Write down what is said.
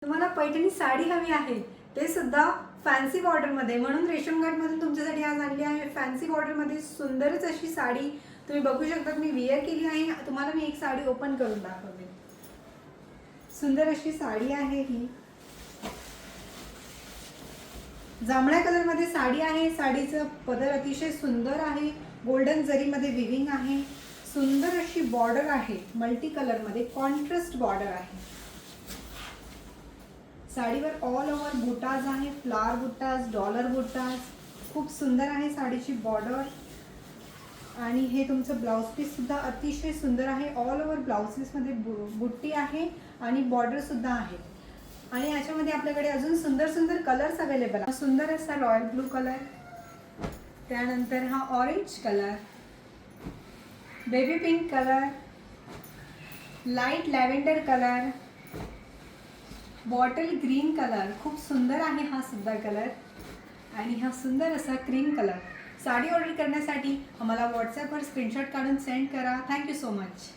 तुम्हाला पैठणी साडी हवी आहे ते सुद्धा फॅन्सी बॉर्डरमध्ये, म्हणून रेशन कार्डमधून तुमच्यासाठी आज आणली आहे फॅन्सी बॉर्डरमध्ये सुंदरच अशी साडी. तुम्ही बघू शकता मी वेअर केली आहे. तुम्हाला मी एक साडी ओपन करून दाखवते. सुंदर अशी साडी आहे ही. जांभळ्या कलरमध्ये साडी आहे. साडीचं पदर अतिशय सुंदर आहे. गोल्डन जरीमध्ये विविंग आहे. सुंदर अशी बॉर्डर आहे. मल्टी कलरमध्ये कॉन्ट्रास्ट बॉर्डर आहे. साडीवर ऑल ओव्हर बुटाज आहे. फ्लावर बुटाज, डॉलर बुटाज. खूप सुंदर आहे साडीची बॉर्डर. आणि हे तुमचं ब्लाउज पीस सुद्धा अतिशय सुंदर आहे. ऑल ओव्हर ब्लाउज पीसमध्ये बुट्टी आहे आणि बॉर्डर सुद्धा आहे. आणि याच्यामध्ये आपल्याकडे अजून सुंदर सुंदर कलर्स अवेलेबल आहे. सुंदर असा रॉयल ब्लू कलर, त्यानंतर हा orange colour, baby pink colour, light lavender colour, bottle green colour. खूप सुंदर आहे हा सुद्धा कलर. आणि हा सुंदर असा क्रीम कलर. साडी ऑर्डर करण्यासाठी आम्हाला व्हॉट्सॲपवर स्क्रीनशॉट काढून सेंड करा. Thank you so much.